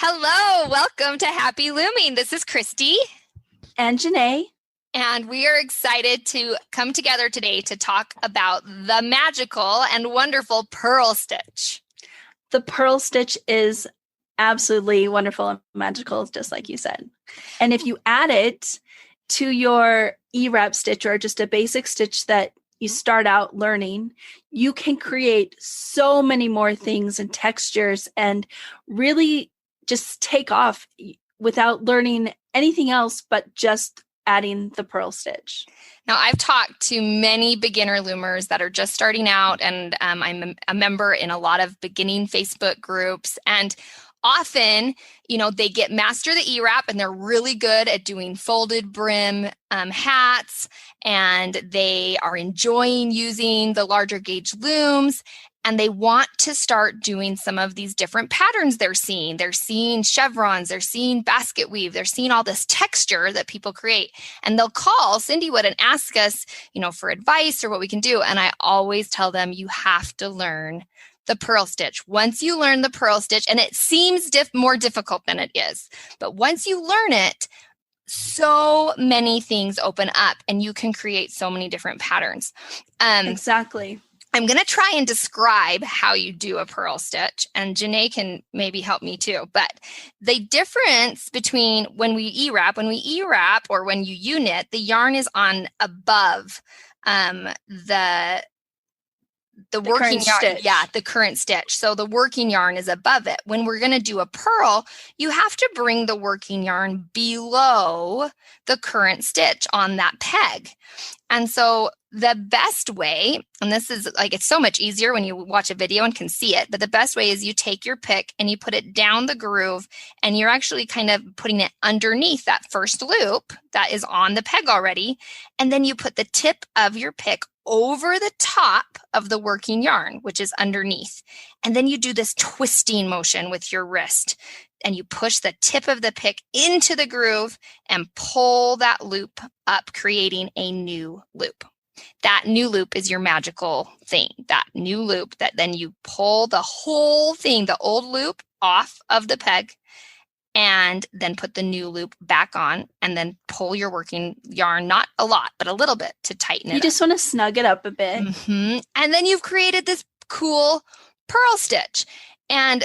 Hello, welcome to Happy Looming. This is Christy. And Janae. And we are excited to come together today to talk about the magical and wonderful purl stitch. The purl stitch is absolutely wonderful and magical, just like you said. And if you add it to your ewrap stitch or just a basic stitch that you start out learning, you can create so many more things and textures and really just take off without learning anything else but just adding the purl stitch. Now, I've talked to many beginner loomers that are just starting out, and I'm a member in a lot of beginning Facebook groups. And often, they get master the ewrap and they're really good at doing folded brim hats, and they are enjoying using the larger gauge looms. And they want to start doing some of these different patterns they're seeing. They're seeing chevrons, they're seeing basket weave, they're seeing all this texture that people create. And they'll call CinDWood and ask us, for advice or what we can do. And I always tell them, you have to learn the purl stitch. Once you learn the purl stitch, and it seems more difficult than it is, but once you learn it, so many things open up and you can create so many different patterns. Exactly. I'm going to try and describe how you do a purl stitch, and Janae can maybe help me too. But the difference between when we ewrap or when you Uknit, the yarn is on above the working yarn. Stitch. Yeah, the current stitch. So the working yarn is above it. When we're going to do a purl, you have to bring the working yarn below the current stitch on that peg. And so the best way, and this is it's so much easier when you watch a video and can see it, but the best way is you take your pick and you put it down the groove, and you're actually kind of putting it underneath that first loop that is on the peg already. And then you put the tip of your pick over the top of the working yarn, which is underneath. And then you do this twisting motion with your wrist, and you push the tip of the pick into the groove and pull that loop up, creating a new loop. That new loop is your magical thing, that new loop that then you pull the whole thing, the old loop, off of the peg, and then put the new loop back on, and then pull your working yarn, not a lot, but a little bit to tighten it up. You just want to snug it up a bit. Mm-hmm. And then you've created this cool purl stitch. And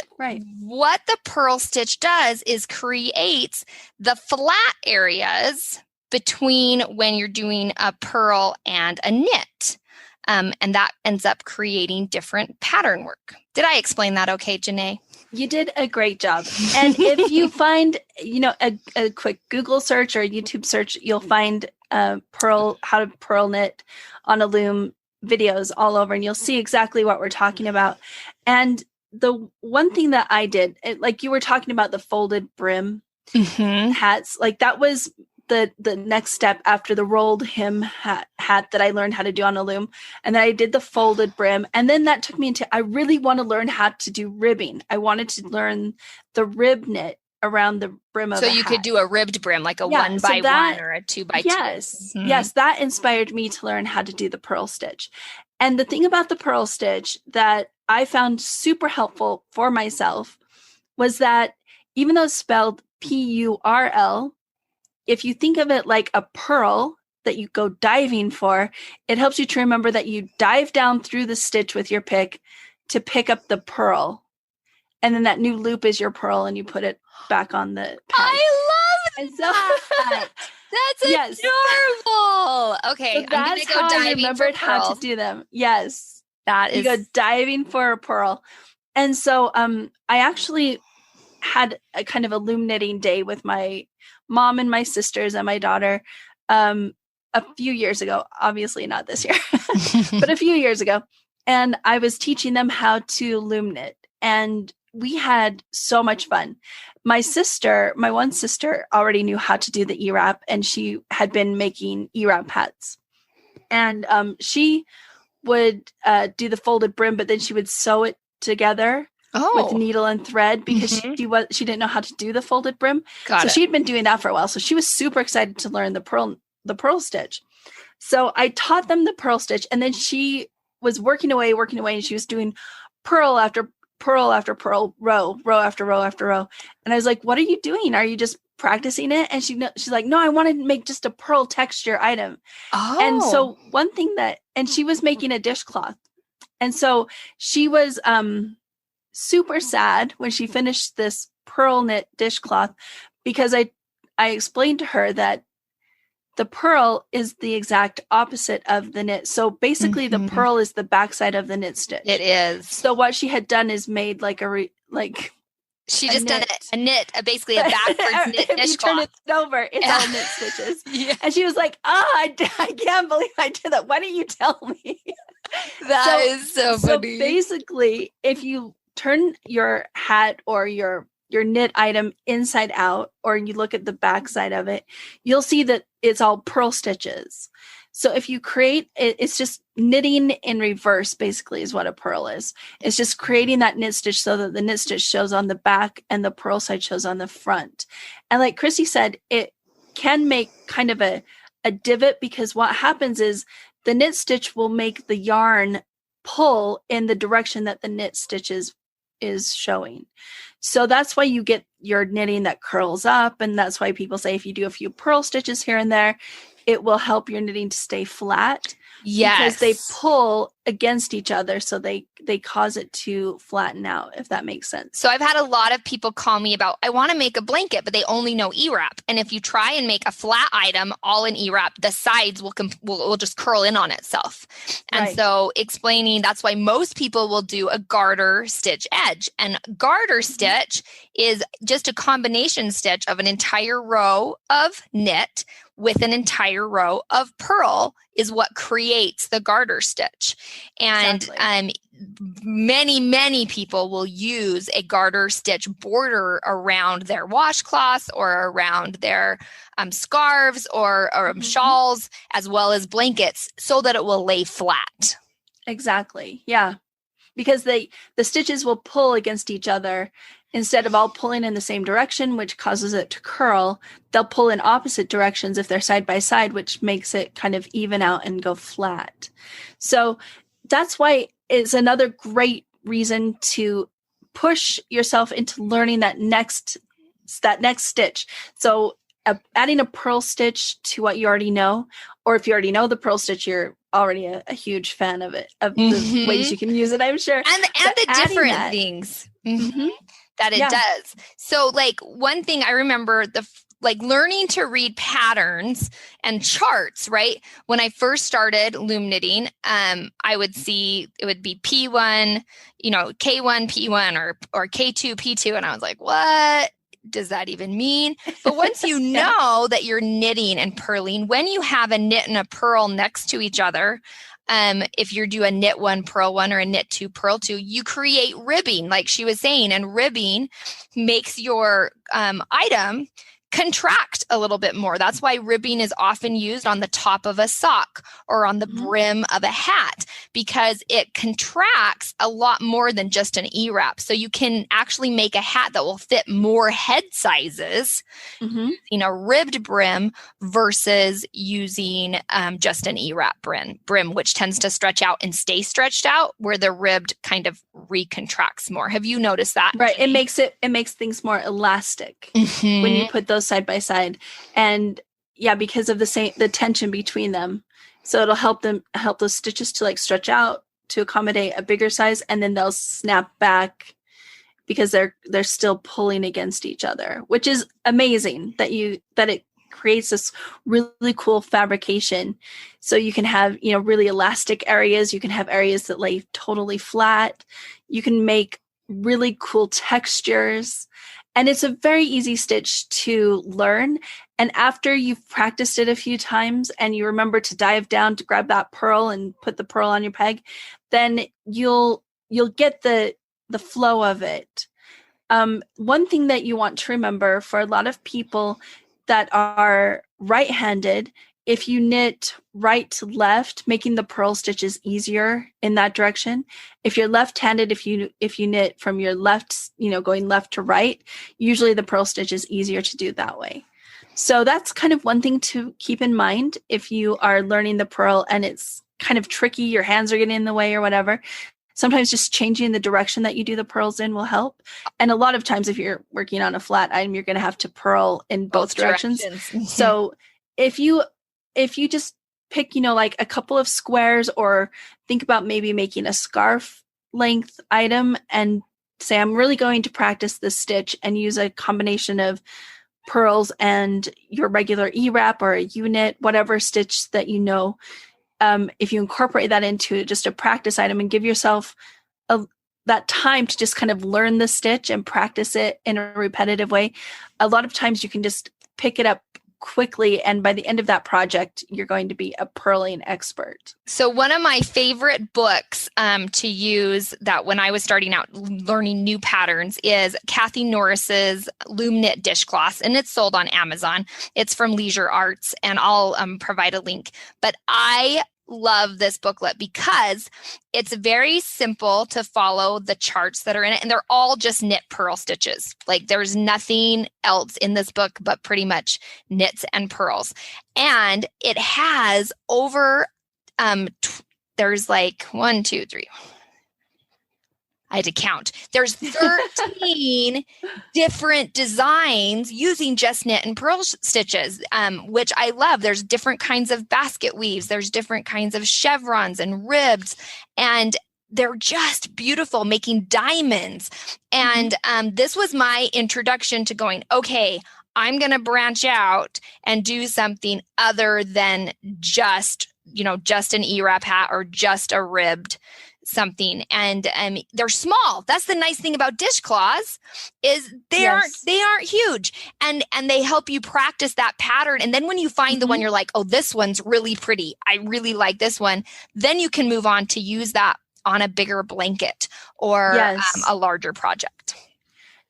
what the purl stitch does is creates the flat areas between when you're doing a purl and a knit. And that ends up creating different pattern work. Did I explain that okay, Janae? You did a great job. And if you find, a quick Google search or YouTube search, you'll find how to purl knit on a loom videos all over, and you'll see exactly what we're talking about. And the one thing that I did, like you were talking about the folded brim hats, that was the next step after the rolled hem hat that I learned how to do on a loom. And then I did the folded brim. And then that took me into, I really want to learn how to do ribbing. I wanted to learn the rib knit around the brim of a hat. So you could do a ribbed brim, like a 1x1 or a 2x2. Yes. Mm-hmm. Yes. That inspired me to learn how to do the purl stitch. And the thing about the purl stitch that I found super helpful for myself was that even though it's spelled Purl, if you think of it like a pearl that you go diving for, it helps you to remember that you dive down through the stitch with your pick to pick up the pearl. And then that new loop is your pearl, and you put it back on the peg. I love that. That's adorable. Okay, so that's how I remembered how to do them. Yes. You go diving for a pearl. And so I actually had a kind of a loom knitting day with my mom and my sisters and my daughter a few years ago, obviously not this year, but a few years ago. And I was teaching them how to loom knit, and we had so much fun. My one sister already knew how to do the ewrap, and she had been making ewrap hats. And she would do the folded brim, but then she would sew it together with needle and thread because she didn't know how to do the folded brim. She'd been doing that for a while. So she was super excited to learn the purl stitch. So I taught them the purl stitch, and then she was working away, and she was doing purl after purl after purl, row after row after row. And I was like, what are you doing? Are you just practicing it? And she's like, no, I wanted to make just a purl texture item. Oh. And so one thing and she was making a dishcloth. And so she was super sad when she finished this purl knit dishcloth, because I explained to her that the purl is the exact opposite of the knit. So basically the purl is the backside of the knit stitch. It is. So what she had done is made like she just done a knit, basically a backwards knit dishcloth. If you turn it over, it's all knit stitches. Yeah. And she was like, I can't believe I did that. Why didn't you tell me? That is so funny. So basically, if you turn your hat or your knit item inside out, or you look at the back side of it, you'll see that it's all purl stitches. So if you create it, it's just knitting in reverse, basically, is what a purl is. It's just creating that knit stitch so that the knit stitch shows on the back and the purl side shows on the front. And like Chrissy said, it can make kind of a divot, because what happens is the knit stitch will make the yarn pull in the direction that the knit stitch is showing. So that's why you get your knitting that curls up. And that's why people say if you do a few purl stitches here and there, it will help your knitting to stay flat. Yes. Because they pull against each other. So they cause it to flatten out, if that makes sense. So I've had a lot of people call me about, I want to make a blanket, but they only know ewrap. And if you try and make a flat item all in ewrap, the sides will just curl in on itself. And so explaining, that's why most people will do a garter stitch edge. And garter stitch is just a combination stitch of an entire row of knit with an entire row of purl is what creates the garter stitch. And many people will use a garter stitch border around their washcloths or around their scarves or shawls, as well as blankets, so that it will lay flat. Exactly. Yeah. Because the stitches will pull against each other. Instead of all pulling in the same direction, which causes it to curl, they'll pull in opposite directions if they're side by side, which makes it kind of even out and go flat. So that's why it's another great reason to push yourself into learning that next stitch. So adding a purl stitch to what you already know, or if you already know the purl stitch, you're already a huge fan of it, of the ways you can use it, I'm sure. And the different things. That it does. So like one thing I remember, learning to read patterns and charts, right? When I first started loom knitting, I would see it would be P1, K1, P1 or K2, P2. And I was like, what does that even mean? But once you know that you're knitting and purling, when you have a knit and a purl next to each other, if you do a knit 1, purl 1, or a knit 2, purl 2, you create ribbing, like she was saying, and ribbing makes your item contract a little bit more. That's why ribbing is often used on the top of a sock or on the brim of a hat, because it contracts a lot more than just an ewrap. So you can actually make a hat that will fit more head sizes using a ribbed brim versus using just an ewrap brim, which tends to stretch out and stay stretched out, where the ribbed kind of recontracts more. Have you noticed that? Right. It makes things more elastic when you put those side by side, and because of the tension between them, so it'll help those stitches to stretch out to accommodate a bigger size, and then they'll snap back because they're still pulling against each other, which is amazing that it creates this really cool fabrication. So you can have really elastic areas, you can have areas that lay totally flat, you can make really cool textures. And it's a very easy stitch to learn. And after you've practiced it a few times and you remember to dive down to grab that purl and put the purl on your peg, then you'll get the flow of it. One thing that you want to remember for a lot of people that are right-handed, if you knit right to left, making the purl stitches easier in that direction. If you're left-handed, if you knit from your left, going left to right, usually the purl stitch is easier to do that way. So that's kind of one thing to keep in mind if you are learning the purl and it's kind of tricky, your hands are getting in the way or whatever. sometimes just changing the direction that you do the purls in will help. And a lot of times if you're working on a flat item, you're going to have to purl in both directions. So if you just pick, like a couple of squares, or think about maybe making a scarf length item and say, I'm really going to practice this stitch, and use a combination of purls and your regular ewrap or a Uknit, whatever stitch that if you incorporate that into just a practice item and give yourself that time to just kind of learn the stitch and practice it in a repetitive way, a lot of times you can just pick it up quickly, and by the end of that project you're going to be a purling expert. So one of my favorite books to use that when I was starting out learning new patterns is Kathy Norris's Loom Knit Dishcloths, and it's sold on Amazon. It's from Leisure Arts, and I'll provide a link. But I love this booklet because it's very simple to follow the charts that are in it, and they're all just knit purl stitches. Like there's nothing else in this book but pretty much knits and purls. And it has over there's like 1, 2, 3. I had to count. There's 13 different designs using just knit and purl stitches, which I love. There's different kinds of basket weaves. There's different kinds of chevrons and ribs, and they're just beautiful, making diamonds. And this was my introduction to going, okay, I'm going to branch out and do something other than just an ewrap hat or just a ribbed something. And they're small. That's the nice thing about dishcloths, is they aren't huge, and they help you practice that pattern. And then when you find the one you're like, oh, this one's really pretty, I really like this one, then you can move on to use that on a bigger blanket or a larger project.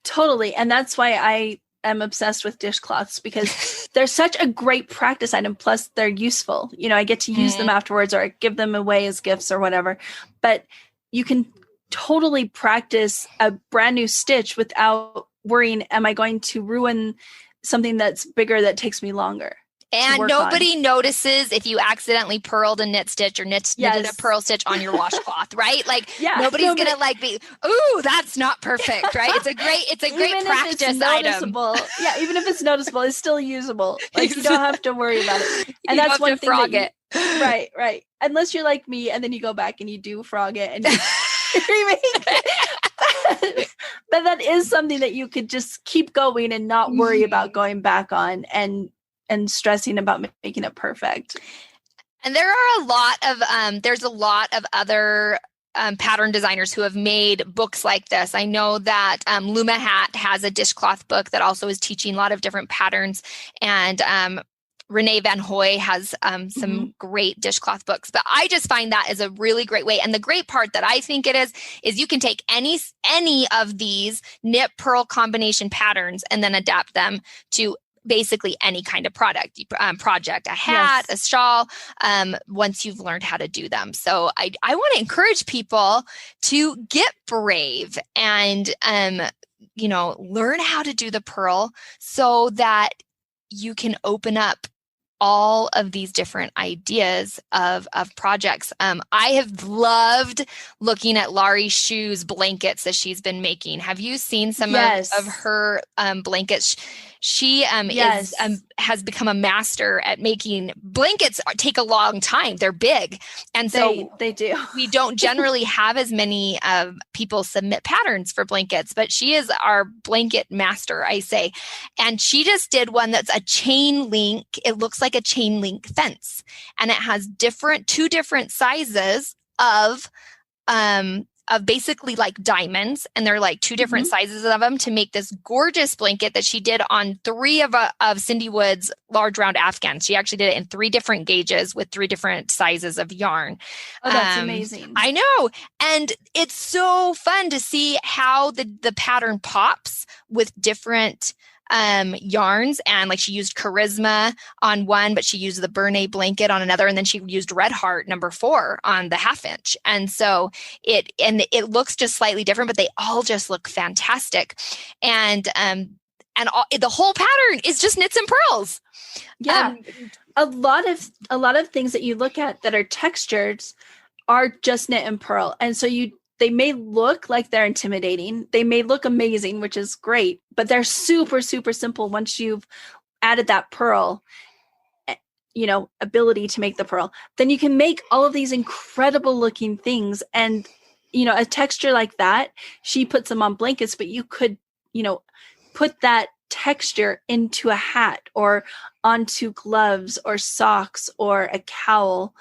Totally. And that's why I am obsessed with dishcloths, because they're such a great practice item. Plus they're useful. I get to use them afterwards, or I give them away as gifts or whatever. But you can totally practice a brand new stitch without worrying, am I going to ruin something that's bigger that takes me longer? And nobody notices if you accidentally purled a knit stitch or knitted a purl stitch on your washcloth, right? Like nobody's gonna be, ooh, that's not perfect, right? It's a great practice item. Yeah, even if it's noticeable, it's still usable. Like you don't have to worry about it. And that's one thing frog it. Right. Unless you're like me, and then you go back and you do frog it and remake it. But that is something that you could just keep going and not worry about going back on and stressing about making it perfect. And there are there's a lot of other pattern designers who have made books like this. I know that Luma Hat has a dishcloth book that also is teaching a lot of different patterns. And Renee Van Hoy has some great dishcloth books. But I just find that is a really great way. And the great part that I think it is you can take any of these knit purl combination patterns and then adapt them to basically any kind of project, a hat, a shawl, once you've learned how to do them. So I want to encourage people to get brave and, learn how to do the purl so that you can open up all of these different ideas of projects. I have loved looking at Laurie Shue's blankets that she's been making. Have you seen some of her blankets? She has become a master at making blankets. Take a long time. They're big. And so they do. We don't generally have as many people submit patterns for blankets, but she is our blanket master, I say. And she just did one that's a chain link. It looks like a chain link fence, and it has two different sizes of basically like diamonds, and they're like two different sizes of them to make this gorgeous blanket that she did on 3 of CinDWood's large round afghans. She actually did it in 3 different gauges with 3 different sizes of yarn. Oh, that's amazing. I know. And it's so fun to see how the pattern pops with different yarns. And like she used Charisma on one, but she used the Bernay blanket on another. And then she used Red Heart number 4 on the 1/2 inch. And so it looks just slightly different, but they all just look fantastic. And the whole pattern is just knits and purls. Yeah. A lot of things that you look at that are textured are just knit and purl. And so they may look like they're intimidating. They may look amazing, which is great, but they're super, super simple once you've added that purl, ability to make the purl. Then you can make all of these incredible looking things. And, a texture like that, she puts them on blankets, but you could, put that texture into a hat or onto gloves or socks or a cowl,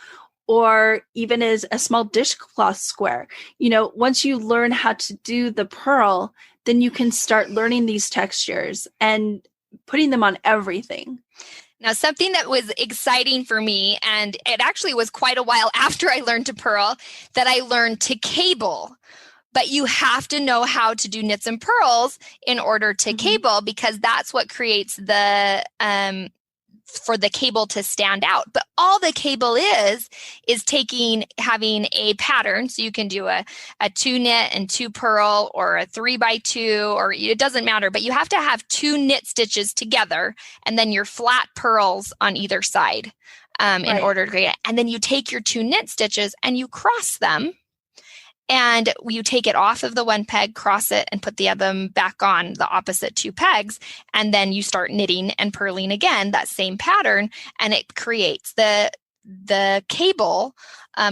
or even as a small dishcloth square. Once you learn how to do the purl, then you can start learning these textures and putting them on everything. Now, something that was exciting for me, and it actually was quite a while after I learned to purl, that I learned to cable. But you have to know how to do knits and purls in order to cable, because that's what creates the for the cable to stand out. But all the cable is having a pattern. So you can do a 2 knit and 2 purl, or a 3x2, or it doesn't matter, but you have to have 2 knit stitches together and then your flat purls on either side in order to create it. And then you take your 2 knit stitches and you cross them. And you take it off of the one peg, cross it, and put the other back on the opposite 2 pegs. And then you start knitting and purling again, that same pattern, and it creates the cable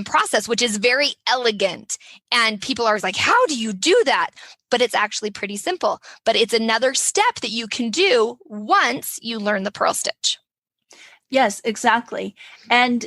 process, which is very elegant. And people are like, how do you do that? But it's actually pretty simple. But it's another step that you can do once you learn the purl stitch. Yes, exactly. And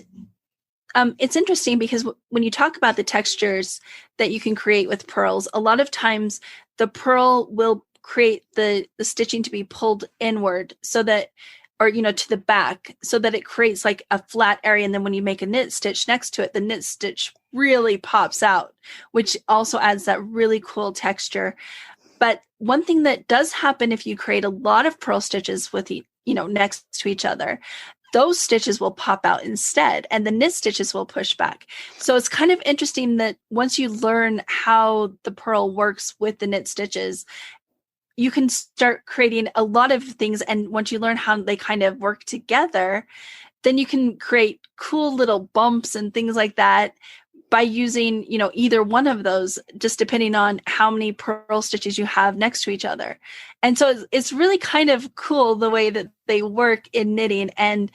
it's interesting because when you talk about the textures that you can create with purls, a lot of times the purl will create the stitching to be pulled inward so that, or, to the back, so that it creates like a flat area. And then when you make a knit stitch next to it, the knit stitch really pops out, which also adds that really cool texture. But one thing that does happen if you create a lot of purl stitches with, next to each other, those stitches will pop out instead, and the knit stitches will push back. So it's kind of interesting that once you learn how the purl works with the knit stitches, you can start creating a lot of things. And once you learn how they kind of work together, then you can create cool little bumps and things like that by using, either one of those, just depending on how many purl stitches you have next to each other. And so it's really kind of cool the way that they work in knitting. And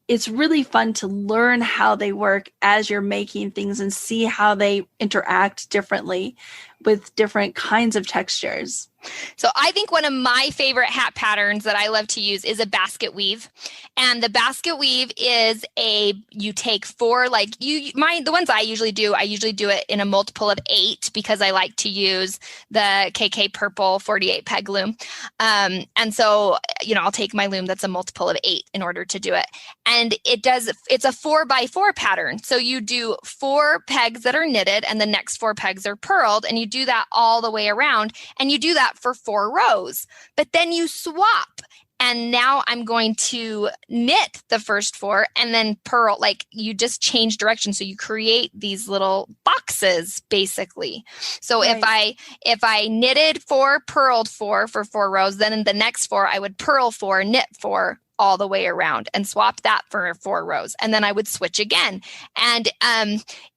it's really fun to learn how they work as you're making things and see how they interact differently with different kinds of textures. So I think one of my favorite hat patterns that I love to use is a basket weave. And the basket weave is you take 4, the ones I usually do it in a multiple of 8 because I like to use the KK Purple 48 peg loom. And so, I'll take my loom that's a multiple of 8 in order to do it. And it's a 4x4 pattern. So you do 4 pegs that are knitted and the next 4 pegs are purled, and you do that all the way around, and you do that for 4 rows, but then you swap. And now I'm going to knit the first 4 and then purl, you just change direction. So you create these little boxes basically. So right. if I knitted 4, purled 4 for 4 rows, then in the next 4, I would purl 4, knit 4 all the way around and swap that for 4 rows. And then I would switch again. And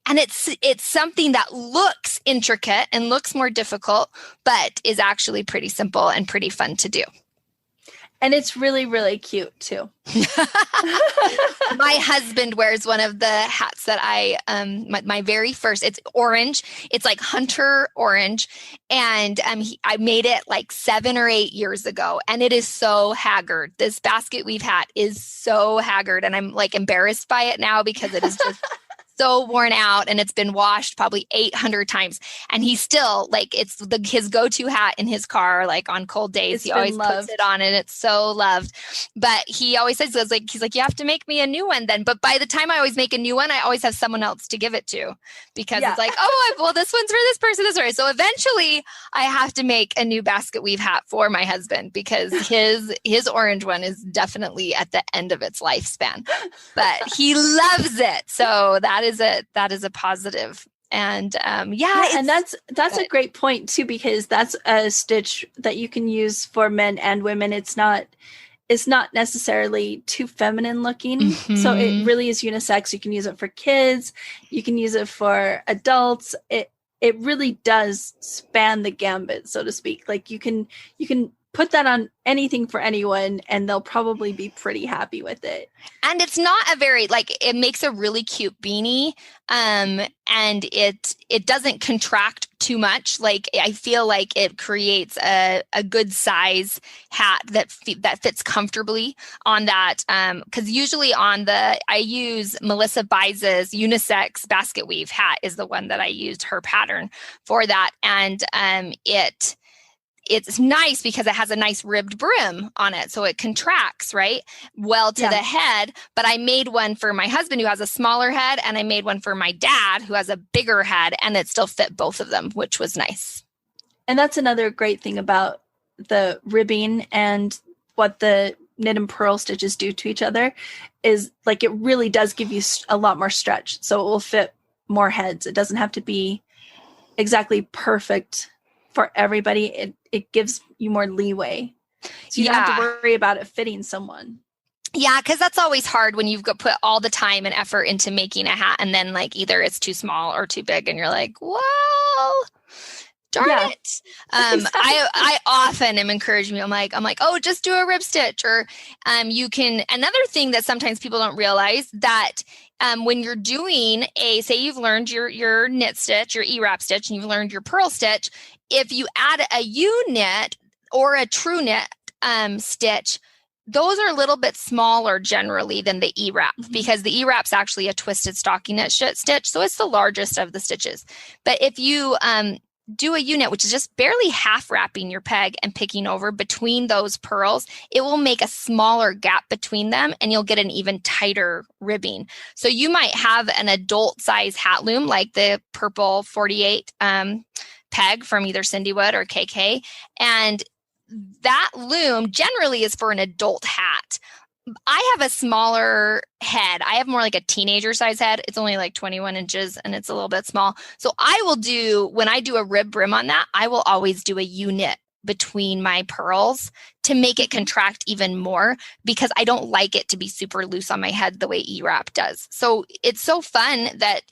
it's something that looks intricate and looks more difficult, but is actually pretty simple and pretty fun to do. And it's really, really cute too. My husband wears one of the hats that my very first, it's orange. It's like hunter orange. And I made it 7 or 8 years ago. And it is so haggard. This basket weave hat is so haggard. And I'm embarrassed by it now because it is just so worn out, and it's been washed probably 800 times. And he's still it's his go-to hat in his car, on cold days. He always puts it on, and it's so loved. But he always says, he's like, you have to make me a new one then. But by the time I always make a new one, I always have someone else to give it to, because it's this one's for this person, this one. So eventually I have to make a new basket weave hat for my husband, because his orange one is definitely at the end of its lifespan, but he loves it. So that is a positive. And and that's a great point too, because that's a stitch that you can use for men and women. It's not necessarily too feminine looking. Mm-hmm. So it really is unisex. You can use it for kids, you can use it for adults. it really does span the gambit, so to speak. Like you can put that on anything for anyone and they'll probably be pretty happy with it. And it's not a very, like, it makes a really cute beanie. And it doesn't contract too much. Like, I feel like it creates a good size hat that fits comfortably on that. Because usually I use Melissa Biza's unisex basket weave hat is the one that I used her pattern for that. And it's nice because it has a nice ribbed brim on it. So it contracts, right? Well to the head. But I made one for my husband who has a smaller head, and I made one for my dad who has a bigger head, and it still fit both of them, which was nice. And that's another great thing about the ribbing and what the knit and purl stitches do to each other is like, it really does give you a lot more stretch. So it will fit more heads. It doesn't have to be exactly perfect for everybody. It gives you more leeway. So you don't have to worry about it fitting someone. Yeah, because that's always hard when you've got put all the time and effort into making a hat, and then like either it's too small or too big, and you're like, well, darn it. I often am encouraging you. I'm like, oh, just do a rib stitch, or you can. Another thing that sometimes people don't realize that when you're doing say you've learned your knit stitch, your ewrap stitch, and you've learned your purl stitch, if you add a Uknit or a TrueKnit stitch, those are a little bit smaller generally than the ewrap, because the ewrap's actually a twisted stockinette stitch, so it's the largest of the stitches. But if you do a Uknit, which is just barely half wrapping your peg and picking over between those purls, it will make a smaller gap between them, and you'll get an even tighter ribbing. So you might have an adult size hat loom like the purple 48 peg from either CinDWood or KK, and that loom generally is for an adult hat. I have a smaller head. I have more like a teenager size head. It's only like 21 inches and it's a little bit small. So when I do a rib brim on that, I will always do a Uknit between my purls to make it contract even more, because I don't like it to be super loose on my head the way ewrap does. So it's so fun that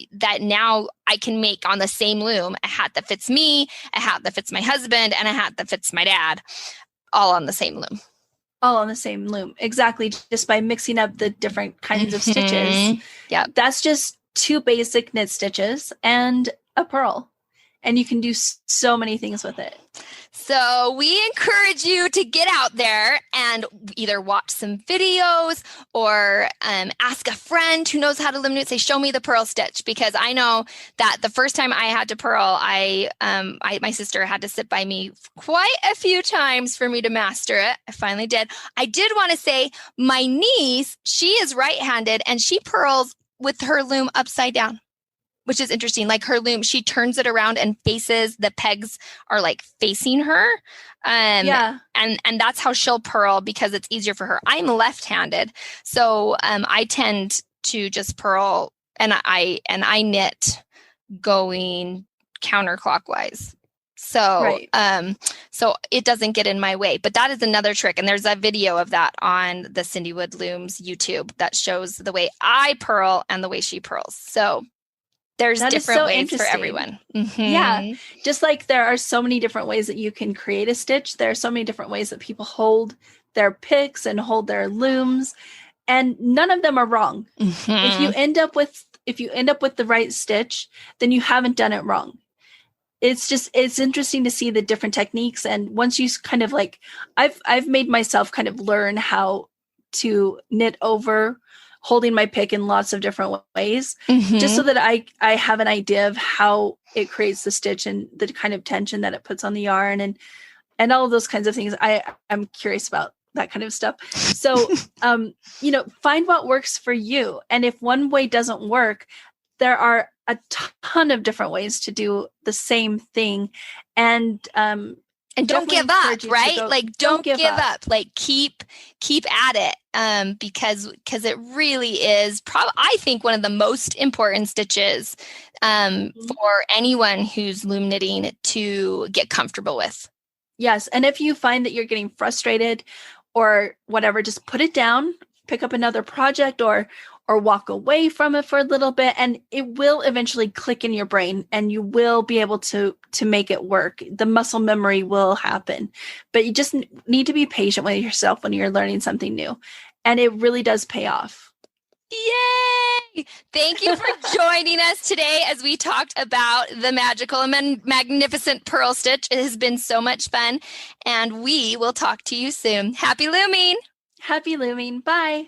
now I can make on the same loom a hat that fits me, a hat that fits my husband, and a hat that fits my dad, all on the same loom. All on the same loom. Exactly. Just by mixing up the different kinds of stitches. Yeah. That's just 2 basic knit stitches and a purl. And you can do so many things with it. So we encourage you to get out there and either watch some videos or ask a friend who knows how to loom knit. Say, show me the purl stitch, because I know that the first time I had to purl, my sister had to sit by me quite a few times for me to master it. I finally did. I did want to say my niece, she is right-handed and she purls with her loom upside down, which is interesting. Like her loom, she turns it around and faces, the pegs are like facing her. And that's how she'll purl, because it's easier for her. I'm left-handed. So I tend to just purl and I knit going counterclockwise. So, so it doesn't get in my way, but that is another trick. And there's a video of that on the CinDWood Looms YouTube that shows the way I purl and the way she purls. So there's different ways for everyone. Mm-hmm. Yeah. Just like there are so many different ways that you can create a stitch, there are so many different ways that people hold their picks and hold their looms, and none of them are wrong. Mm-hmm. If you end up with the right stitch, then you haven't done it wrong. It's interesting to see the different techniques. And once you kind of like, I've made myself kind of learn how to knit over holding my pick in lots of different ways, just so that I have an idea of how it creates the stitch and the kind of tension that it puts on the yarn and all of those kinds of things. I'm curious about that kind of stuff. So, find what works for you. And if one way doesn't work, there are a ton of different ways to do the same thing. And don't give up, right? Like, don't give up. Like, keep at it, because it really is I think one of the most important stitches for anyone who's loom knitting to get comfortable with. Yes. And if you find that you're getting frustrated or whatever, just put it down, pick up another project or or walk away from it for a little bit, and it will eventually click in your brain and you will be able to make it work. The muscle memory will happen, but you just need to be patient with yourself when you're learning something new, and it really does pay off. Yay! Thank you for joining us today as we talked about the magical and magnificent purl stitch. It has been so much fun, and we will talk to you soon. Happy looming! Happy looming. Bye.